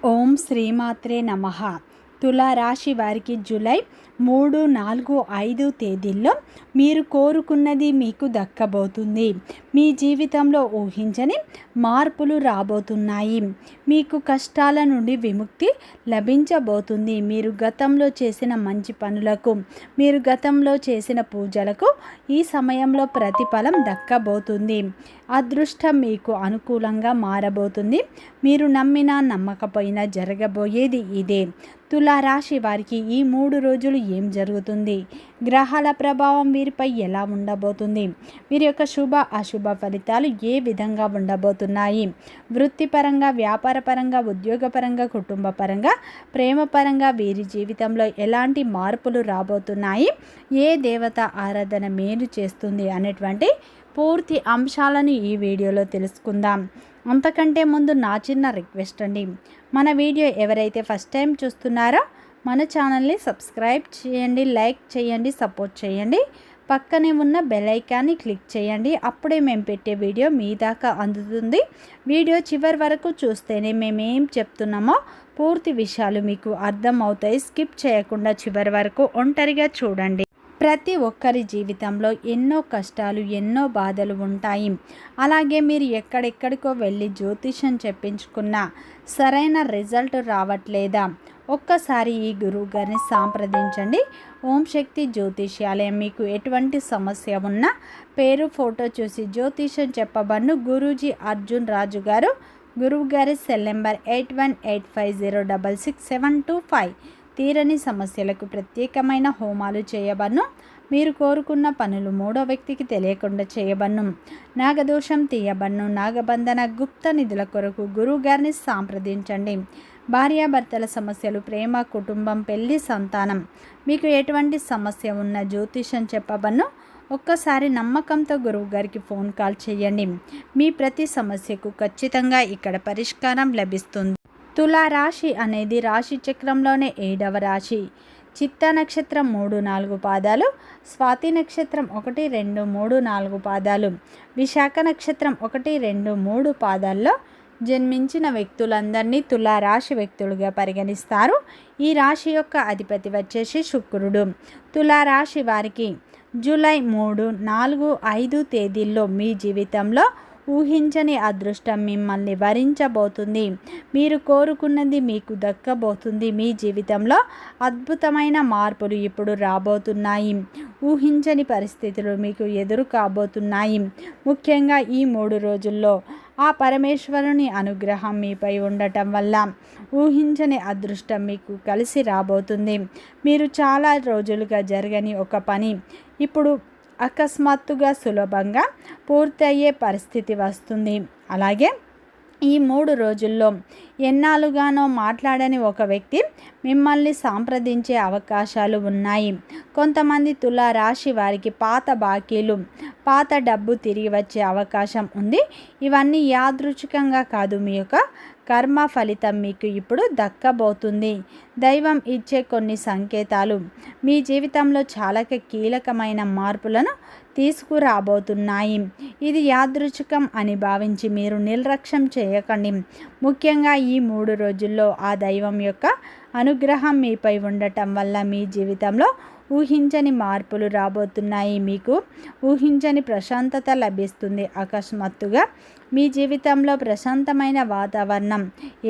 ఓం శ్రీమాత్రే నమః. తులారాశి వారికి జూలై 3, 4, 5 తేదీల్లో మీరు కోరుకున్నది మీకు దక్కబోతుంది. మీ జీవితంలో ఊహించని మార్పులు రాబోతున్నాయి. మీకు కష్టాల నుండి విముక్తి లభించబోతుంది. మీరు గతంలో చేసిన మంచి పనులకు, మీరు గతంలో చేసిన పూజలకు ఈ సమయంలో ప్రతిఫలం దక్కబోతుంది. అదృష్టం మీకు అనుకూలంగా మారబోతుంది. మీరు నమ్మినా నమ్మకపోయినా జరగబోయేది ఇదే. తులారాశి వారికి ఈ 3 రోజులు ఏం జరుగుతుంది, గ్రహాల ప్రభావం వీరిపై ఎలా ఉండబోతుంది, వీరి యొక్క శుభ అశుభ ఫలితాలు ఏ విధంగా ఉండబోతున్నాయి, వృత్తిపరంగా, వ్యాపారపరంగా, ఉద్యోగపరంగా, కుటుంబపరంగా, ప్రేమపరంగా వీరి జీవితంలో ఎలాంటి మార్పులు రాబోతున్నాయి, ఏ దేవత ఆరాధన మేలు చేస్తుంది అనేటువంటి పూర్తి అంశాలను ఈ వీడియోలో తెలుసుకుందాం. అంతకంటే ముందు నా చిన్న రిక్వెస్ట్ అండి, మన వీడియో ఎవరైతే ఫస్ట్ టైం చూస్తున్నారో మన ఛానల్ని సబ్స్క్రైబ్ చేయండి, లైక్ చేయండి, సపోర్ట్ చేయండి. పక్కనే ఉన్న బెల్ ఐకాన్ని క్లిక్ చేయండి. అప్పుడే మేము పెట్టే వీడియో మీ దాకా అందుతుంది. వీడియో చివరి వరకు చూస్తేనే మేమేం చెప్తున్నామో పూర్తి విషయాలు మీకు అర్థం అవుతాయి. స్కిప్ చేయకుండా చివరి వరకు ఒంటరిగా చూడండి. ప్రతి ఒక్కరి జీవితంలో ఎన్నో కష్టాలు, ఎన్నో బాధలు ఉంటాయి. అలాగే మీరు ఎక్కడెక్కడికో వెళ్ళి జ్యోతిష్యం చెప్పించుకున్నా సరైన రిజల్ట్ రావట్లేదా? ఒక్కసారి ఈ గురువు గారిని సంప్రదించండి. ఓం శక్తి జ్యోతిష్యాలయం. మీకు ఎటువంటి సమస్య ఉన్నా పేరు, ఫోటో చూసి జ్యోతిష్యం చెప్పబడును. గురూజీ అర్జున్ రాజు గారు. గురువు గారి సెల్ నెంబర్ 8185066725. తీరని సమస్యలకు ప్రత్యేకమైన హోమాలు చేయబడును. మీరు కోరుకున్న పనులు 3వ వ్యక్తికి తెలియకుండా చేయబడును. నాగదోషం తీయబడును. నాగబంధన, గుప్త నిధుల కొరకు గురువుగారిని సంప్రదించండి. భార్యాభర్తల సమస్యలు, ప్రేమ, కుటుంబం, పెళ్లి, సంతానం, మీకు ఎటువంటి సమస్య ఉన్న జ్యోతిషం చెప్పబడును. ఒక్కసారి నమ్మకంతో గురువు గారికి ఫోన్ కాల్ చేయండి. మీ ప్రతి సమస్యకు ఖచ్చితంగా ఇక్కడ పరిష్కారం లభిస్తుంది. తులారాశి అనేది రాశి చక్రంలోనే 7వ రాశి. చిత్త నక్షత్రం 3, 4 పాదాలు, స్వాతి నక్షత్రం 1, 2, 3, 4 పాదాలు, విశాఖ నక్షత్రం 1, 2, 3 పాదాల్లో జన్మించిన వ్యక్తులందరినీ తులారాశి వ్యక్తులుగా పరిగణిస్తారు. ఈ రాశి యొక్క అధిపతి వచ్చేసి శుక్రుడు. తులారాశి వారికి జూలై 3, 4, 5 తేదీల్లో మీ జీవితంలో ఊహించని అదృష్టం మిమ్మల్ని వరించబోతుంది. మీరు కోరుకున్నది మీకు దక్కబోతుంది. మీ జీవితంలో అద్భుతమైన మార్పులు ఇప్పుడు రాబోతున్నాయి. ఊహించని పరిస్థితులు మీకు ఎదురు కాబోతున్నాయి. ముఖ్యంగా ఈ 3 రోజుల్లో ఆ పరమేశ్వరుని అనుగ్రహం మీపై ఉండటం వల్ల ఊహించని అదృష్టం మీకు కలిసి రాబోతుంది. మీరు చాలా రోజులుగా జరగని ఒక పని ఇప్పుడు అకస్మాత్తుగా సులభంగా పూర్తయ్యే పరిస్థితి వస్తుంది. అలాగే ఈ 3 రోజుల్లో ఎన్నాళ్ళుగానో మాట్లాడని ఒక వ్యక్తి మిమ్మల్ని సంప్రదించే అవకాశాలు ఉన్నాయి. కొంతమంది తులారాశి వారికి పాత బాకీలు, పాత డబ్బు తిరిగి వచ్చే అవకాశం ఉంది. ఇవన్నీ యాదృచ్ఛికంగా కాదు, మీ యొక్క కర్మ ఫలితం మీకు ఇప్పుడు దక్కబోతుంది. దైవం ఇచ్చే కొన్ని సంకేతాలు మీ జీవితంలో చాలా కీలకమైన మార్పులను తీసుకురాబోతున్నాయి. ఇది యాదృచ్ఛికం అని భావించి మీరు నిర్లక్ష్యం చేయకండి. ముఖ్యంగా ఈ 3 రోజుల్లో ఆ దైవం యొక్క అనుగ్రహం మీపై ఉండటం వల్ల మీ జీవితంలో ఊహించని మార్పులు రాబోతున్నాయి. మీకు ఊహించని ప్రశాంతత లభిస్తుంది. అకస్మాత్తుగా మీ జీవితంలో ప్రశాంతమైన వాతావరణం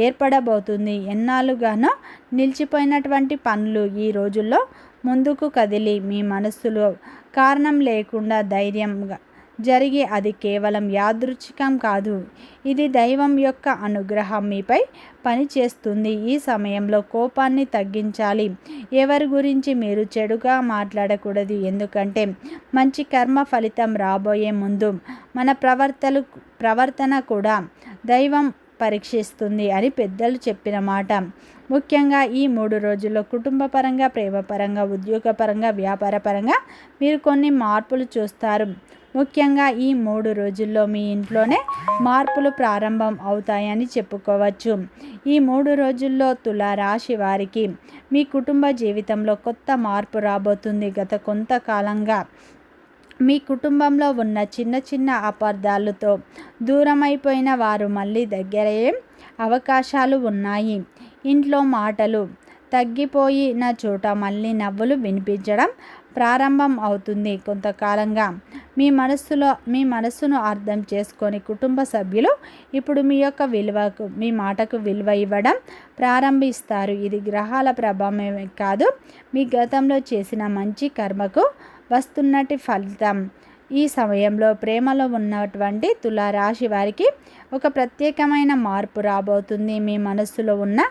ఏర్పడబోతుంది. ఎన్నాళ్ళుగానో నిలిచిపోయినటువంటి పనులు ఈ రోజుల్లో ముందుకు కదిలి మీ మనస్సులో కారణం లేకుండా ధైర్యంగా జరిగి, అది కేవలం యాదృచ్ఛికం కాదు, ఇది దైవం యొక్క అనుగ్రహం మీపై పనిచేస్తుంది. ఈ సమయంలో కోపాన్ని తగ్గించాలి. ఎవరి గురించి మీరు చెడుగా మాట్లాడకూడదు. ఎందుకంటే మంచి కర్మ ఫలితం రాబోయే ముందు మన ప్రవర్తన కూడా దైవం పరీక్షిస్తుంది అని పెద్దలు చెప్పిన మాట. ముఖ్యంగా ఈ 3 రోజుల్లో కుటుంబపరంగా, ప్రేమపరంగా, ఉద్యోగపరంగా, వ్యాపారపరంగా మీరు కొన్ని మార్పులు చూస్తారు. ముఖ్యంగా ఈ 3 రోజుల్లో మీ ఇంట్లోనే మార్పులు ప్రారంభం అవుతాయని చెప్పుకోవచ్చు. ఈ 3 రోజుల్లో తులారాశి వారికి మీ కుటుంబ జీవితంలో కొత్త మార్పు రాబోతుంది. గత కొంతకాలంగా మీ కుటుంబంలో ఉన్న చిన్న చిన్న అపార్థాలతో దూరమైపోయిన వారు మళ్ళీ దగ్గరయ్యే అవకాశాలు ఉన్నాయి. ఇంట్లో మాటలు తగ్గిపోయిన చోట మళ్ళీ నవ్వులు వినిపించడం ప్రారంభం అవుతుంది. కొంతకాలంగా మీ మనస్సును అర్థం చేసుకొని కుటుంబ సభ్యులు ఇప్పుడు మీ మాటకు విలువ ఇవ్వడం ప్రారంభిస్తారు. ఇది గ్రహాల ప్రభావమే కాదు, మీ గతంలో చేసిన మంచి కర్మకు వస్తున్నటి ఫలితం. ఈ సమయంలో ప్రేమలో ఉన్నటువంటి తులారాశి వారికి ఒక ప్రత్యేకమైన మార్పు రాబోతుంది. మీ మనస్సులో ఉన్న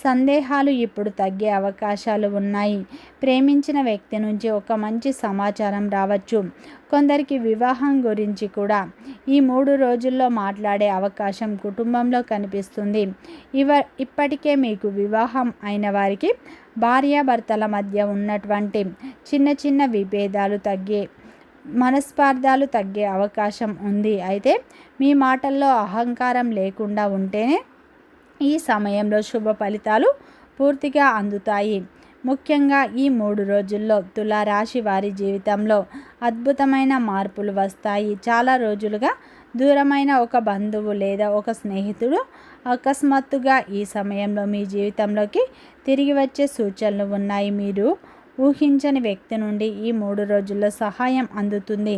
సందేహాలు ఇప్పుడు తగ్గే అవకాశాలు ఉన్నాయి. ప్రేమించిన వ్యక్తి నుంచి ఒక మంచి సమాచారం రావచ్చు. కొందరికి వివాహం గురించి కూడా ఈ 3 రోజుల్లో మాట్లాడే అవకాశం కుటుంబంలో కనిపిస్తుంది. ఇప్పటికే మీకు వివాహం అయిన వారికి భార్యాభర్తల మధ్య ఉన్నటువంటి చిన్న చిన్న విభేదాలు మనస్పార్థాలు తగ్గే అవకాశం ఉంది. అయితే మీ మాటల్లో అహంకారం లేకుండా ఉంటేనే ఈ సమయంలో శుభ ఫలితాలు పూర్తిగా అందుతాయి. ముఖ్యంగా ఈ 3 రోజుల్లో తులారాశి వారి జీవితంలో అద్భుతమైన మార్పులు వస్తాయి. చాలా రోజులుగా దూరమైన ఒక బంధువు లేదా ఒక స్నేహితుడు అకస్మాత్తుగా ఈ సమయంలో మీ జీవితంలోకి తిరిగి వచ్చే సూచనలు ఉన్నాయి. మీరు ఊహించని వ్యక్తి నుండి ఈ 3 రోజుల్లో సహాయం అందుతుంది.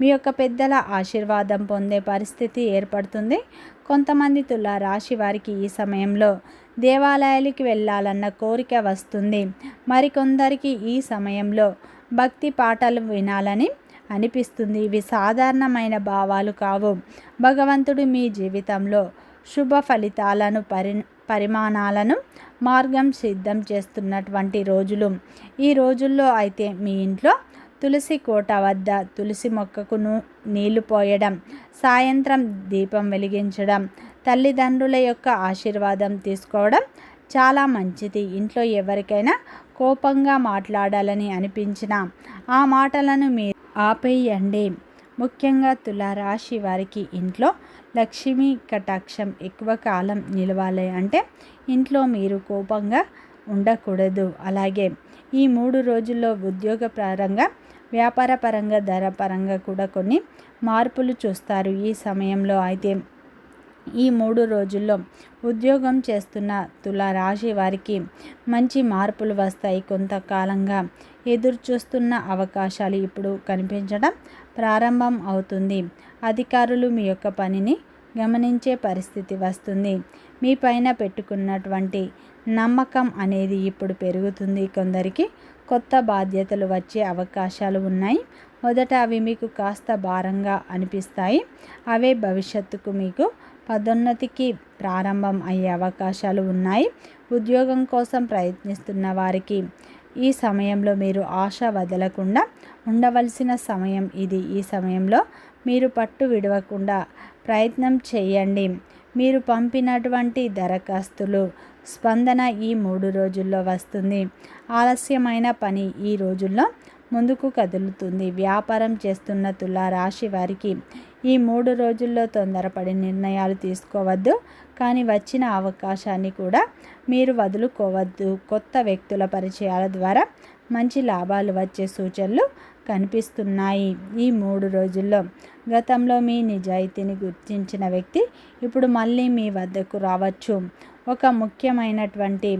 మీ పెద్దల ఆశీర్వాదం పొందే పరిస్థితి ఏర్పడుతుంది. కొంతమంది తులారాశి వారికి ఈ సమయంలో దేవాలయాలకు వెళ్ళాలన్న కోరిక వస్తుంది. మరికొందరికి ఈ సమయంలో భక్తి పాటలు వినాలని అనిపిస్తుంది. ఇవి సాధారణమైన భావాలు కావు. భగవంతుడు మీ జీవితంలో శుభ ఫలితాలను పరిమాణాలను మార్గం సిద్ధం చేస్తున్నటువంటి రోజులు. ఈ రోజుల్లో అయితే మీ ఇంట్లో తులసి కోట వద్ద తులసి మొక్కకు నీళ్లు పోయడం, సాయంత్రం దీపం వెలిగించడం, తల్లిదండ్రుల యొక్క ఆశీర్వాదం తీసుకోవడం చాలా మంచిది. ఇంట్లో ఎవరికైనా కోపంగా మాట్లాడాలని అనిపించినా ఆ మాటలను మీరు ఆపేయండి. ముఖ్యంగా తులారాశి వారికి ఇంట్లో లక్ష్మీ కటాక్షం ఎక్కువ కాలం నిలవాలి అంటే ఇంట్లో మీరు కోపంగా ఉండకూడదు. అలాగే ఈ 3 రోజుల్లో ఉద్యోగ పరంగా, వ్యాపార పరంగా, ధర పరంగా కూడా కొన్ని మార్పులు చూస్తారు. ఈ సమయంలో అయితే ఈ 3 రోజుల్లో ఉద్యోగం చేస్తున్న తులారాశి వారికి మంచి మార్పులు వస్తాయి. కొంతకాలంగా ఎదురు చూస్తున్న అవకాశాలు ఇప్పుడు కనిపించడం ప్రారంభం అవుతుంది. అధికారులు మీ పనిని గమనించే పరిస్థితి వస్తుంది. మీ పైన పెట్టుకున్నటువంటి నమ్మకం అనేది ఇప్పుడు పెరుగుతుంది. కొందరికి కొత్త బాధ్యతలు వచ్చే అవకాశాలు ఉన్నాయి. మొదట అవి మీకు కాస్త భారంగా అనిపిస్తాయి. అవే భవిష్యత్తుకు మీకు పదోన్నతికి ప్రారంభం అయ్యే అవకాశాలు ఉన్నాయి. ఉద్యోగం కోసం ప్రయత్నిస్తున్న వారికి ఈ సమయంలో మీరు ఆశ వదలకుండా ఉండవలసిన సమయం ఇది. ఈ సమయంలో మీరు పట్టు విడవకుండా ప్రయత్నం చేయండి. మీరు పంపినటువంటి దరఖాస్తులు స్పందన ఈ 3 రోజుల్లో వస్తుంది. ఆలస్యమైన పని ఈ రోజుల్లో ముందుకు కదులుతుంది. వ్యాపారం చేస్తున్న తులారాశి వారికి ఈ 3 రోజుల్లో తొందరపడి నిర్ణయాలు తీసుకోవద్దు. కానీ వచ్చిన అవకాశాన్ని కూడా మీరు వదులుకోవద్దు. కొత్త వ్యక్తుల పరిచయాల ద్వారా మంచి లాభాలు వచ్చే సూచనలు కనిపిస్తున్నాయి. ఈ 3 రోజుల్లో గతంలో మీ నిజాయితీని గుర్తించిన వ్యక్తి ఇప్పుడు మళ్ళీ మీ వద్దకు రావచ్చు. ఒక ముఖ్యమైనటువంటి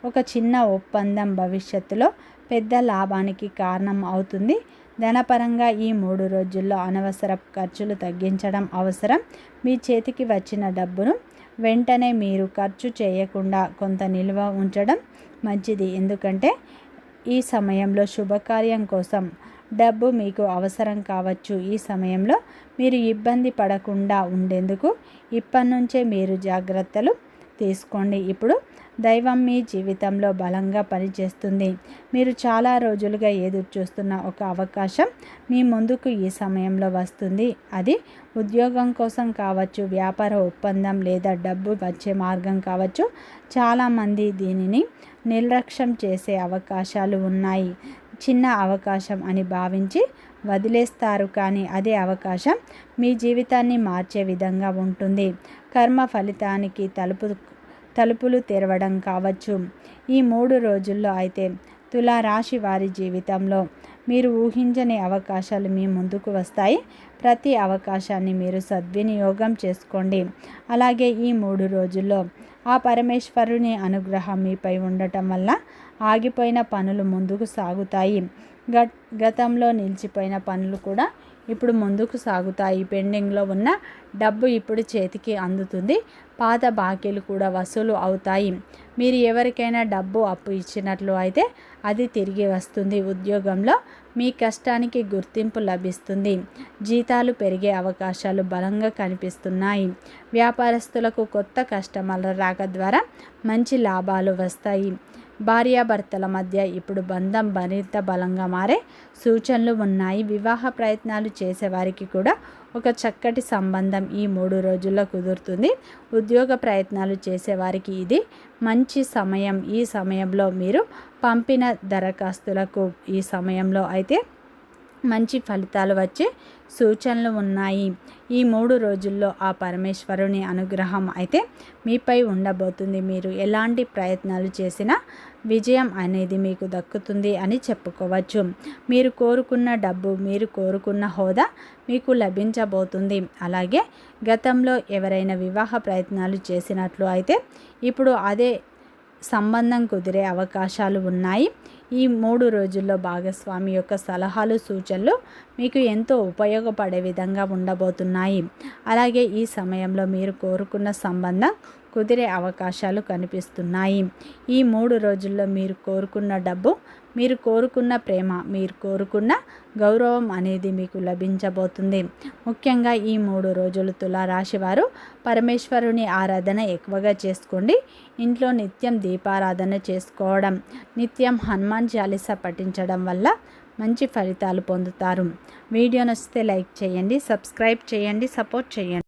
ఒక చిన్న ఒప్పందం భవిష్యత్తులో పెద్ద లాభానికి కారణం అవుతుంది. ధనపరంగా ఈ 3 రోజుల్లో అనవసర ఖర్చులు తగ్గించడం అవసరం. మీ చేతికి వచ్చిన డబ్బును వెంటనే మీరు ఖర్చు చేయకుండా కొంత నిల్వ ఉంచడం మంచిది. ఎందుకంటే ఈ సమయంలో శుభకార్యం కోసం డబ్బు మీకు అవసరం కావచ్చు. ఈ సమయంలో మీరు ఇబ్బంది పడకుండా ఉండేందుకు ఇప్పటి నుంచే మీరు జాగ్రత్తలు తీసుకోండి. ఇప్పుడు దైవం మీ జీవితంలో బలంగా పనిచేస్తుంది. మీరు చాలా రోజులుగా ఎదురు చూస్తున్న ఒక అవకాశం మీ ముందుకు ఈ సమయంలో వస్తుంది. అది ఉద్యోగం కోసం కావచ్చు, వ్యాపార ఒప్పందం లేదా డబ్బు వచ్చే మార్గం కావచ్చు. చాలామంది దీనిని నిర్లక్ష్యం చేసే అవకాశాలు ఉన్నాయి. చిన్న అవకాశం అని భావించి వదిలేస్తారు. కానీ అదే అవకాశం మీ జీవితాన్ని మార్చే విధంగా ఉంటుంది. కర్మ ఫలితానికి తలుపులు తెరవడం కావచ్చు. ఈ 3 రోజుల్లో అయితే తులారాశి వారి జీవితంలో మీరు ఊహించని అవకాశాలు మీ ముందుకు వస్తాయి. ప్రతి అవకాశాన్ని మీరు సద్వినియోగం చేసుకోండి. అలాగే ఈ 3 రోజుల్లో ఆ పరమేశ్వరుని అనుగ్రహం మీపై ఉండటం వల్ల ఆగిపోయిన పనులు ముందుకు సాగుతాయి. గతంలో నిలిచిపోయిన పనులు కూడా ఇప్పుడు ముందుకు సాగుతాయి. పెండింగ్లో ఉన్న డబ్బు ఇప్పుడు చేతికి అందుతుంది. పాత బాకీలు కూడా వసూలు అవుతాయి. మీరు ఎవరికైనా డబ్బు అప్పు ఇచ్చినట్లు అయితే అది తిరిగి వస్తుంది. ఉద్యోగంలో మీ కష్టానికి గుర్తింపు లభిస్తుంది. జీతాలు పెరిగే అవకాశాలు బలంగా కనిపిస్తున్నాయి. వ్యాపారస్తులకు కొత్త కస్టమర్ల రాక ద్వారా మంచి లాభాలు వస్తాయి. భార్యాభర్తల మధ్య ఇప్పుడు బంధం మరింత బలంగా మారే సూచనలు ఉన్నాయి. వివాహ ప్రయత్నాలు చేసేవారికి కూడా ఒక చక్కటి సంబంధం ఈ 3 రోజుల్లో కుదురుతుంది. ఉద్యోగ ప్రయత్నాలు చేసేవారికి ఇది మంచి సమయం. ఈ సమయంలో మీరు పంపిన దరఖాస్తులకు ఈ సమయంలో అయితే మంచి ఫలితాలు వచ్చే సూచనలు ఉన్నాయి. ఈ 3 రోజుల్లో ఆ పరమేశ్వరుని అనుగ్రహం అయితే మీపై ఉండబోతుంది. మీరు ఎలాంటి ప్రయత్నాలు చేసినా విజయం అనేది మీకు దక్కుతుంది అని చెప్పుకోవచ్చు. మీరు కోరుకున్న డబ్బు, మీరు కోరుకున్న హోదా మీకు లభించబోతుంది. అలాగే గతంలో ఎవరైనా వివాహ ప్రయత్నాలు చేసినట్లు అయితే ఇప్పుడు అదే సంబంధం కుదిరే అవకాశాలు ఉన్నాయి. ఈ 3 రోజుల్లో భాగస్వామి యొక్క సలహాలు, సూచనలు మీకు ఎంతో ఉపయోగపడే విధంగా ఉండబోతున్నాయి. అలాగే ఈ సమయంలో మీరు కోరుకున్న సంబంధం కుదిరే అవకాశాలు కనిపిస్తున్నాయి. ఈ 3 రోజుల్లో మీరు కోరుకున్న డబ్బు, మీరు కోరుకున్న ప్రేమ, మీరు కోరుకున్న గౌరవం అనేది మీకు లభించబోతుంది. ముఖ్యంగా ఈ 3 రోజులు తులారాశి వారు పరమేశ్వరుని ఆరాధన ఎక్కువగా చేసుకోండి. ఇంట్లో నిత్యం దీపారాధన చేసుకోవడం, నిత్యం హనుమాన్ చాలీసా పఠించడం వల్ల మంచి ఫలితాలు పొందుతారు. వీడియో నచ్చితే లైక్ చేయండి, సబ్స్క్రైబ్ చేయండి, సపోర్ట్ చేయండి.